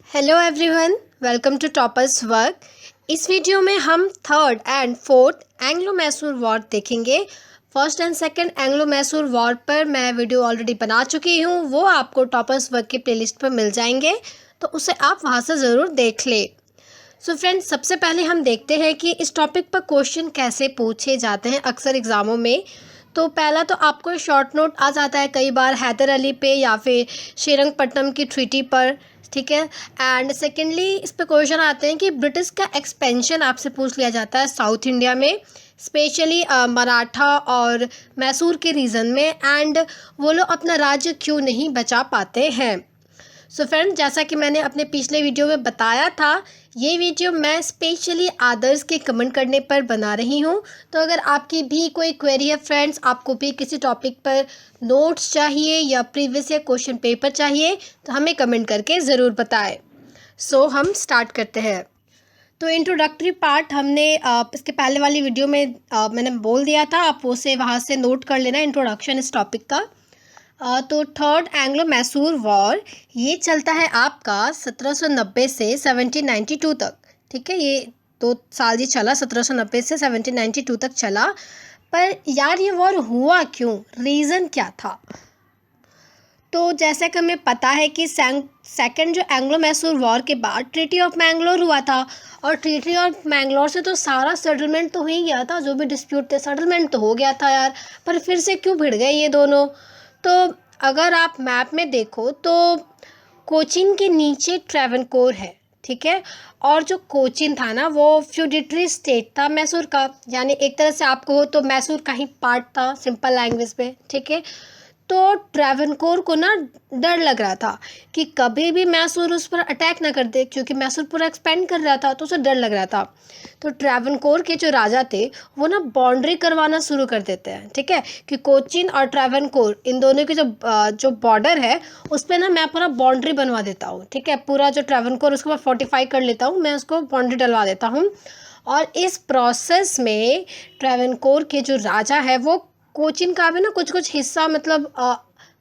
Hello everyone, welcome to Toppers Work. इस video में हम third and fourth Anglo Mysore war देखेंगे। First and second Anglo Mysore war पर मैं वीडियो ऑलरेडी बना चुकी हूँ, वो आपको टॉपर्स वर्क की प्लेलिस्ट पर मिल जाएंगे, तो उसे आप वहाँ से ज़रूर देख लें। सो फ्रेंड्स, सबसे पहले हम देखते हैं कि इस टॉपिक पर क्वेश्चन कैसे पूछे जाते हैं अक्सर एग्ज़ामों में। तो पहला तो आपको शॉर्ट नोट आ जाता है कई बार हैदर अली पे या फिर श्रीरंगपट्टनम की ट्रीटी पर, ठीक है। एंड सेकेंडली इस पे क्वेश्चन आते हैं कि ब्रिटिश का एक्सपेंशन आपसे पूछ लिया जाता है साउथ इंडिया में, स्पेशली मराठा और मैसूर के रीजन में, एंड वो लोग अपना राज्य क्यों नहीं बचा पाते हैं। सो फ्रेंड्स, जैसा कि मैंने अपने पिछले वीडियो में बताया था, ये वीडियो मैं स्पेशली आदर्स के कमेंट करने पर बना रही हूँ। तो अगर आपकी भी कोई क्वेरी है फ्रेंड्स, आपको भी किसी टॉपिक पर नोट्स चाहिए या प्रीवियस या क्वेश्चन पेपर चाहिए, तो हमें कमेंट करके ज़रूर बताएं। सो हम स्टार्ट करते हैं। तो इंट्रोडक्टरी पार्ट हमने इसके पहले वाली वीडियो में मैंने बोल दिया था, आप उसे वहाँ से नोट कर लेना, इंट्रोडक्शन इस टॉपिक का। तो थर्ड एंग्लो मैसूर वॉर ये चलता है आपका 1790 से 1792 तक, ठीक है। ये 2 साल ही चला, 1790 से 1792 तक चला। पर यार ये वॉर हुआ क्यों, रीज़न क्या था? तो जैसा कि हमें पता है कि सेकंड जो एंग्लो मैसूर वॉर के बाद ट्रीटी ऑफ मैंगलोर हुआ था, और ट्रीटी ऑफ मैंगलोर से तो सारा सेटलमेंट तो हो ही गया था, जो भी डिस्प्यूट थे सेटलमेंट तो हो गया था यार। पर फिर से क्यों भिड़ गए ये दोनों? तो अगर आप मैप में देखो तो कोचीन के नीचे ट्रैवनकोर है, ठीक है। और जो कोचीन था ना, वो फ्यूडिटरी स्टेट था मैसूर का, यानी एक तरह से आपको हो तो मैसूर का ही पार्ट था सिंपल लैंग्वेज में, ठीक है। तो ट्रैवनकोर को ना डर लग रहा था कि कभी भी मैसूर उस पर अटैक ना कर दे, क्योंकि मैसूर पूरा एक्सपेंड कर रहा था, तो उसे डर लग रहा था। तो ट्रैवनकोर के जो राजा थे वो ना बाउंड्री करवाना शुरू कर देते हैं, ठीक है, कि कोचीन और ट्रैवनकोर इन दोनों की जो बॉर्डर है उस पर ना मैं पूरा बाउंड्री बनवा देता हूँ, ठीक है। पूरा जो ट्रैवनकोर उसको मैं फोर्टिफाई कर लेता हूँ, मैं उसको बाउंड्री डलवा देता हूँ। और इस प्रोसेस में ट्रैवनकोर के जो राजा है वो कोचीन का भी ना कुछ कुछ हिस्सा, मतलब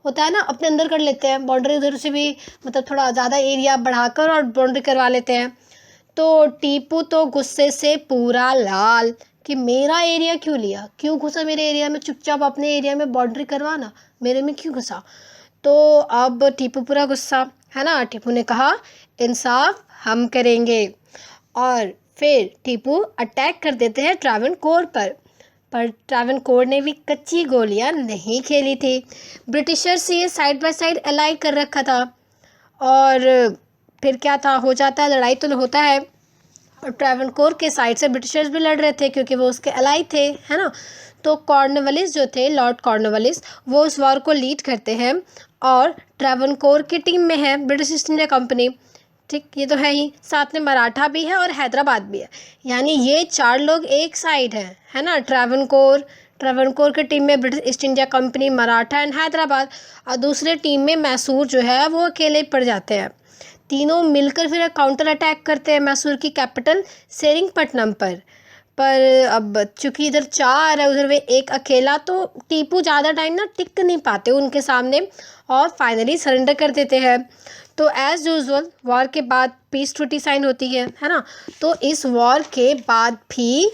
होता है ना, अपने अंदर कर लेते हैं बाउंड्री, उधर से भी मतलब थोड़ा ज़्यादा एरिया बढ़ाकर और बाउंड्री करवा लेते हैं। तो टीपू तो गुस्से से पूरा लाल कि मेरा एरिया क्यों लिया, क्यों घुसा मेरे एरिया में, चुपचाप अपने एरिया में बाउंड्री करवाना, मेरे में क्यों घुसा। तो अब टीपू पूरा गुस्सा है ना। टीपू ने कहा इंसाफ हम करेंगे, और फिर टीपू अटैक कर देते हैं ट्रैवनकोर पर ट्रैवनकोर ने भी कच्ची गोलियां नहीं खेली थी। ब्रिटिशर्स से ये साइड बाय साइड अलाई कर रखा था, और फिर क्या था, हो जाता है, लड़ाई तो होता है। और ट्रैवनकोर के साइड से ब्रिटिशर्स भी लड़ रहे थे क्योंकि वो उसके अलाई थे, है ना। तो कॉर्नवालिस जो थे, लॉर्ड कॉर्नवालिस, वो उस वॉर को लीड करते हैं, और ट्रैवनकोर की टीम में है ब्रिटिश ईस्ट इंडिया कंपनी, ठीक, ये तो है ही, साथ में मराठा भी है और हैदराबाद भी है, यानी ये 4 लोग एक साइड है ना। ट्रैवनकोर की टीम में British east India company, Maratha and Hyderabad, और दूसरे टीम में मैसूर जो है वो अकेले पड़ जाते हैं। तीनों मिलकर फिर काउंटर अटैक करते हैं मैसूर की कैपिटल सेरिंगपट्टनम पर अब चूंकि इधर 4 है, उधर वे एक अकेला, तो टीपू ज़्यादा टाइम ना टिक नहीं पाते उनके सामने, और फाइनली सरेंडर कर देते हैं। तो एज़ यूजुअल वॉर के बाद पीस ट्रीटी साइन होती है ना। तो इस वॉर के बाद भी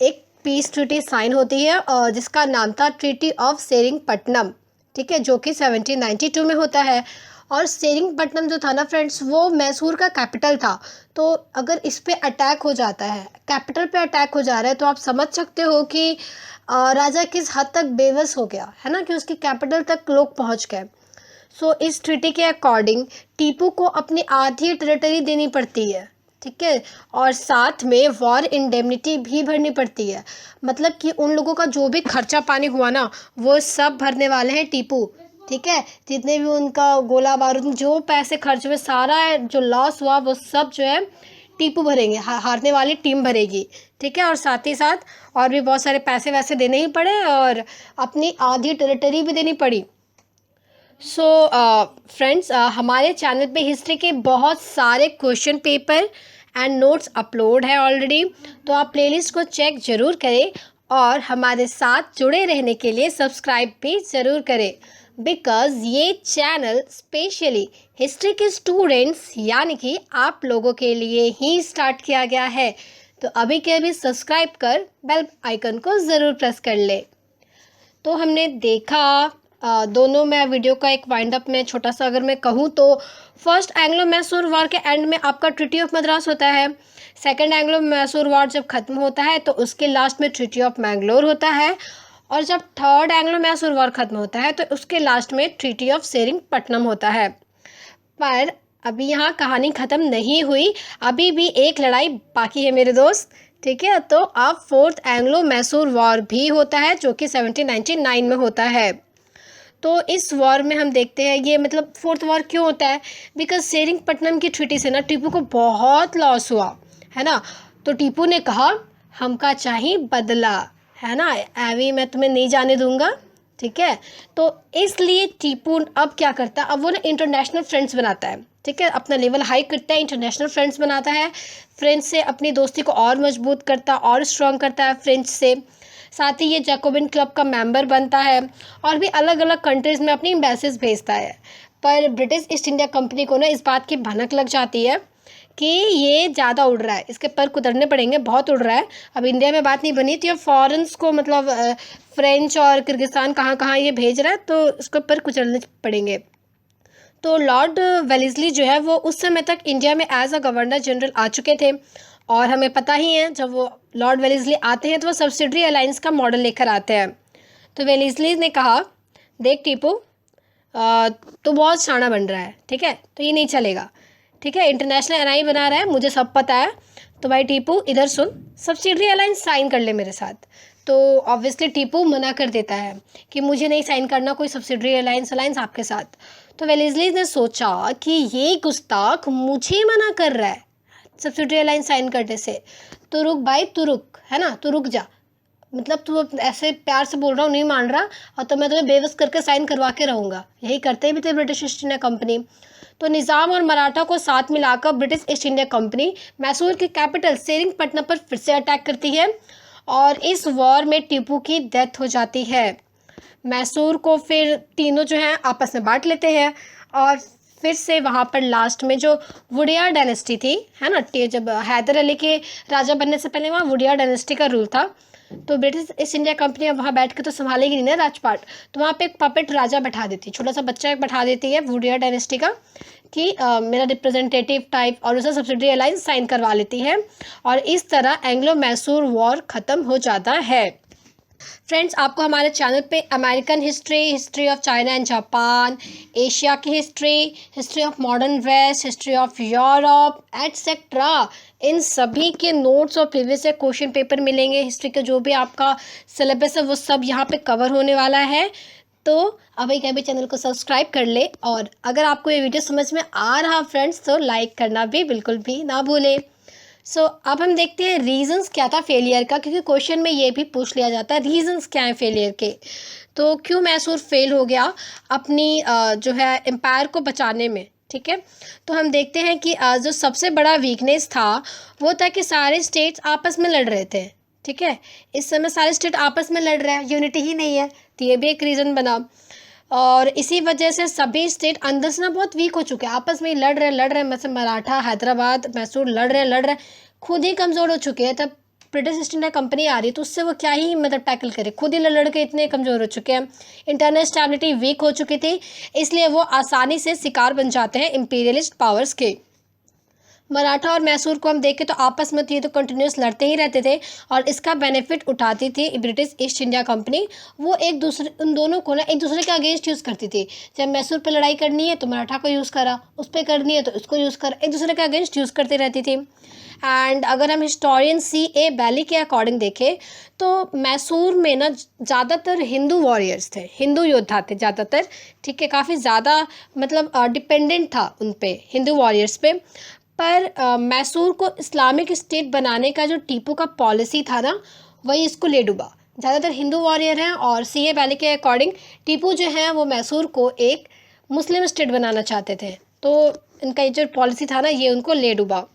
एक पीस ट्रीटी साइन होती है, और जिसका नाम था ट्रीटी ऑफ सेरिंगपट्टनम, ठीक है, जो कि 1792 में होता है। और सेरिंगपट्टनम जो था ना फ्रेंड्स, वो मैसूर का कैपिटल था। तो अगर इस पे अटैक हो जाता है, कैपिटल पे अटैक हो जा रहा है, तो आप समझ सकते हो कि राजा किस हद तक बेबस हो गया है ना, कि उसकी कैपिटल तक लोग पहुंच गए। सो इस ट्रीटी के अकॉर्डिंग टीपू को अपनी आधी टेरिटरी देनी पड़ती है, ठीक है, और साथ में वॉर इंडेमनिटी भी भरनी पड़ती है। मतलब कि उन लोगों का जो भी खर्चा पानी हुआ ना, वो सब भरने वाले हैं टीपू, ठीक है। जितने भी उनका गोला बारूद, जो पैसे खर्च हुए, सारा जो लॉस हुआ वो सब जो है टीपू भरेंगे, हारने वाली टीम भरेगी, ठीक है। और साथ ही साथ और भी बहुत सारे पैसे वैसे देने ही पड़े, और अपनी आधी टेरिटरी भी देनी पड़ी। सो फ्रेंड्स, हमारे चैनल पे हिस्ट्री के बहुत सारे question paper and notes upload है ऑलरेडी, तो आप प्लेलिस्ट को चेक ज़रूर करें, और हमारे साथ जुड़े रहने के लिए सब्सक्राइब भी ज़रूर करें। बिकॉज़ ये चैनल स्पेशली हिस्ट्री के स्टूडेंट्स यानी कि आप लोगों के लिए ही स्टार्ट किया गया है। तो अभी के अभी सब्सक्राइब कर बेल आइकन को ज़रूर प्रेस कर ले। तो हमने देखा दोनों में वीडियो का एक वाइंड अप में छोटा सा अगर मैं कहूँ तो फर्स्ट एंग्लो मैसूर वॉर के एंड में आपका ट्रीटी ऑफ मद्रास होता है। सेकंड एंग्लो मैसूर वॉर जब ख़त्म होता है तो उसके लास्ट में ट्रीटी ऑफ मैंगलोर होता है। और जब थर्ड एंग्लो मैसूर वॉर ख़त्म होता है तो उसके लास्ट में ट्रीटी ऑफ सेरिंगपट्टनम होता है। पर अभी यहाँ कहानी ख़त्म नहीं हुई, अभी भी एक लड़ाई बाकी है मेरे दोस्त। ठीक है, तो अब फोर्थ एंग्लो मैसूर वॉर भी होता है जो कि 1799 में होता है। तो इस वॉर में हम देखते हैं ये मतलब फोर्थ वॉर क्यों होता है, बिकॉज सेरिंगपट्टनम की ट्रीटी से ना टीपू को बहुत लॉस हुआ है ना। तो टीपू ने कहा हमका चाहिए बदला, है ना, अभी मैं तुम्हें नहीं जाने दूंगा। ठीक है, तो इसलिए टीपू अब क्या करता है, अब वो ना इंटरनेशनल फ्रेंड्स बनाता है। ठीक है, अपना लेवल हाई करता है, इंटरनेशनल फ्रेंड्स बनाता है, फ्रेंच से अपनी दोस्ती को और मजबूत करता है और स्ट्रॉन्ग करता है फ्रेंच से। साथ ही ये जैकोबिन क्लब का मेंबर बनता है और भी अलग अलग कंट्रीज़ में अपनी एम्बेसीज भेजता है। पर ब्रिटिश ईस्ट इंडिया कंपनी को ना इस बात की भनक लग जाती है कि ये ज़्यादा उड़ रहा है, इसके पर कुतरने पड़ेंगे, बहुत उड़ रहा है। अब इंडिया में बात नहीं बनी तो ये फॉरेन्स को मतलब फ्रेंच और किर्गिस्तान कहाँ कहाँ ये भेज रहा है, तो इसके पर कुचलने पड़ेंगे। तो लॉर्ड वेलेस्ली जो है वो उस समय तक इंडिया में एज अ गवर्नर जनरल आ चुके थे और हमें पता ही है जब वो लॉर्ड वेलेस्ली आते हैं तो वो सब्सिडरी अलायंस का मॉडल लेकर आते हैं। तो वेलेस्ली ने कहा देख टीपू, तो बहुत शाना बन रहा है, ठीक है, तो ये नहीं चलेगा। ठीक है, इंटरनेशनल एनआई बना रहा है, मुझे सब पता है। तो भाई टीपू इधर सुन, सब्सिडरी अलायंस साइन कर ले मेरे साथ। तो ऑब्वियसली टीपू मना कर देता है कि मुझे नहीं साइन करना कोई सब्सिडरी अलायंस आपके साथ। तो वेलेस्ली ने सोचा कि ये गुस्ताख मुझे मना कर रहा है सब्सिडरी अलायंस साइन करने से, तो रुक भाई, तू रुक, है ना, तू रुक जा, मतलब तू ऐसे प्यार से बोल रहा हूँ, नहीं मान रहा, और तो मैं तुम्हें बेबस करके साइन करवा के रहूँगा। यही करते भी थे ब्रिटिश ईस्ट इंडिया कंपनी। तो निज़ाम और मराठा को साथ मिलाकर British east India company Mysore की कैपिटल सेरिंगपट्टनम पर फिर से अटैक करती है और इस वॉर में टीपू की डेथ हो जाती है। मैसूर को फिर तीनों जो हैं आपस में बांट लेते हैं और फिर से वहाँ पर लास्ट में जो वुडियार डायनेस्टी थी, है ना, जब हैदर अली के राजा बनने से पहले वहाँ वुडियार डायनेस्टी का रूल था। तो ब्रिटिश ईस्ट इंडिया कंपनी अब वहाँ बैठ के तो संभालेगी नहीं ना राजपाट, तो वहाँ पे एक पपेट राजा बैठा देती है, छोटा सा बच्चा एक बैठा देती है वुडियार डायनेस्टी का कि मेरा रिप्रेजेंटेटिव टाइप, और उसे सब्सिडरी अलायंस साइन करवा लेती है और इस तरह एंग्लो मैसूर वॉर ख़त्म हो जाता है। फ्रेंड्स, आपको हमारे चैनल पे American history, history of China and Japan, Asia की history, history of modern west, history of Europe etcetera, इन सभी के नोट्स और प्रीवियस क्वेश्चन पेपर मिलेंगे। हिस्ट्री का जो भी आपका सिलेबस है वो सब यहाँ पे कवर होने वाला है। तो अभी क्या भी चैनल को सब्सक्राइब कर ले और अगर आपको ये वीडियो समझ में आ रहा फ्रेंड्स तो लाइक करना भी बिल्कुल भी ना भूलें। अब हम देखते हैं रीजंस क्या था फेलियर का, क्योंकि क्वेश्चन में ये भी पूछ लिया जाता है रीजंस क्या है फेलियर के। तो क्यों मैसूर फेल हो गया अपनी जो है एम्पायर को बचाने में। ठीक है, तो हम देखते हैं कि जो सबसे बड़ा वीकनेस था वो था कि सारे स्टेट्स आपस में लड़ रहे थे। ठीक है, इस समय सारे स्टेट आपस में लड़ रहे हैं, यूनिटी ही नहीं है, तो ये भी एक रीज़न बना। और इसी वजह से सभी स्टेट अंदर से ना बहुत वीक हो चुके हैं, आपस में ही लड़ रहे मतलब मराठा, हैदराबाद, मैसूर लड़ रहे खुद ही कमज़ोर हो चुके हैं। तब ब्रिटिश ईस्ट इंडिया कंपनी आ रही है तो उससे वो क्या ही मतलब टैकल करे, खुद ही लड़ के इतने कमज़ोर हो चुके हैं, इंटरनल स्टेबिलिटी वीक हो चुकी थी, इसलिए वो आसानी से शिकार बन जाते हैं इम्पीरियलिस्ट पावर्स के। मराठा और मैसूर को हम देखें तो आपस में ये तो कंटिन्यूस लड़ते ही रहते थे और इसका बेनिफिट उठाती थी ब्रिटिश ईस्ट इंडिया कंपनी। वो एक दूसरे, उन दोनों को ना एक दूसरे के अगेंस्ट यूज़ करती थी। जब मैसूर पर लड़ाई करनी है तो मराठा को यूज़ करा, उस पर करनी है तो उसको यूज़ करा, एक दूसरे के अगेंस्ट यूज़ करती रहती थी। एंड अगर हम हिस्टोरियन C.A. बैली के अकॉर्डिंग देखें तो मैसूर में ना ज़्यादातर हिंदू वॉरियर्स थे, हिंदू योद्धा थे ज़्यादातर। ठीक है, काफ़ी ज़्यादा मतलब डिपेंडेंट था उन पे, हिंदू वॉरियर्स पे। पर मैसूर को इस्लामिक स्टेट बनाने का जो टीपू का पॉलिसी था ना वही इसको ले डूबा। ज़्यादातर हिंदू वॉरियर हैं और C.A. बैली के अकॉर्डिंग टीपू जो है वो मैसूर को एक मुस्लिम स्टेट बनाना चाहते थे, तो इनका ये जो पॉलिसी था ना ये उनको ले डूबा।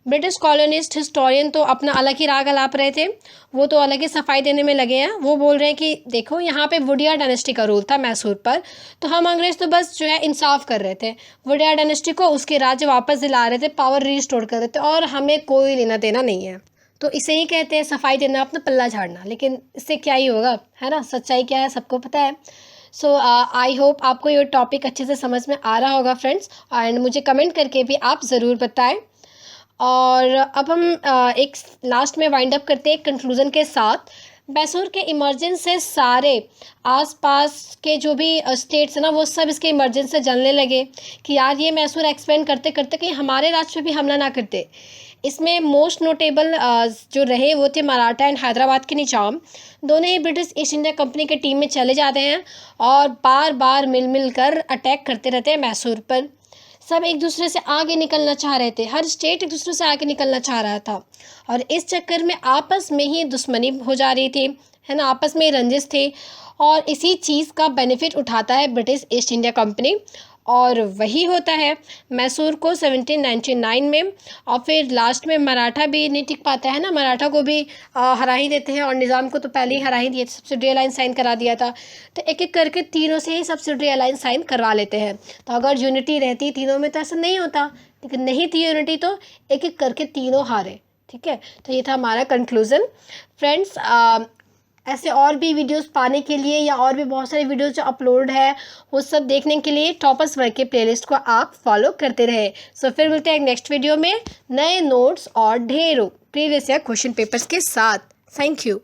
ब्रिटिश कॉलोनिस्ट हिस्टोरियन तो अपना अलग ही राग अलाप रहे थे, वो तो अलग ही सफाई देने में लगे हैं। वो बोल रहे हैं कि देखो यहाँ पे वुडिया डायनेस्टी का रूल था मैसूर पर, तो हम अंग्रेज तो बस जो है इंसाफ कर रहे थे, वुडिया डायनेस्टी को उसके राज्य वापस दिला रहे थे, पावर रिस्टोर कर रहे थे, और हमें कोई लेना देना नहीं है। तो इसे ही कहते हैं सफाई देना, अपना पल्ला झाड़ना। लेकिन इससे क्या ही होगा, है ना, सच्चाई क्या है सबको पता है। सो आई होप आपको ये टॉपिक अच्छे से समझ में आ रहा होगा फ्रेंड्स, एंड मुझे कमेंट करके भी आप ज़रूर बताएं। और अब हम एक लास्ट में वाइंड अप करते हैं कंक्लूज़न के साथ। मैसूर के इमरजेंस से सारे आसपास के जो भी स्टेट्स हैं ना, वो सब इसके इमरजेंस से जानने लगे कि यार ये मैसूर एक्सपेंड करते करते कहीं हमारे राज्य पे भी हमला ना करते। इसमें मोस्ट नोटेबल जो रहे वो थे मराठा एंड हैदराबाद के निज़ाम। दोनों ही ब्रिटिश ईस्ट इंडिया कंपनी के टीम में चले जाते हैं और बार बार मिल कर अटैक करते रहते हैं मैसूर पर। सब एक दूसरे से आगे निकलना चाह रहे थे, हर स्टेट एक दूसरे से आगे निकलना चाह रहा था, और इस चक्कर में आपस में ही दुश्मनी हो जा रही थी, है ना, आपस में रंजिश थे। और इसी चीज़ का बेनिफिट उठाता है ब्रिटिश ईस्ट इंडिया कंपनी, और वही होता है मैसूर को 1799 में। और फिर लास्ट में मराठा भी नहीं टिक पाता है ना, मराठा को भी हरा ही देते हैं, और निज़ाम को तो पहले ही हरा ही दिया, सब्सिडी अलायंस साइन करा दिया था। तो एक एक करके तीनों से ही सब्सिडी अलायंस साइन करवा लेते हैं। तो अगर यूनिटी रहती तीनों में तो ऐसा नहीं होता, लेकिन नहीं थी यूनिटी तो एक एक करके तीनों हारे। ठीक है, तो ये था हमारा कंक्लूज़न फ्रेंड्स। ऐसे और भी वीडियोस पाने के लिए, या और भी बहुत सारे वीडियोस जो अपलोड है वो सब देखने के लिए टॉपर्स वर्क के प्लेलिस्ट को आप फॉलो करते रहे। सो फिर मिलते हैं नेक्स्ट वीडियो में नए नोट्स और ढेरों प्रीवियस ईयर क्वेश्चन पेपर्स के साथ। Thank you.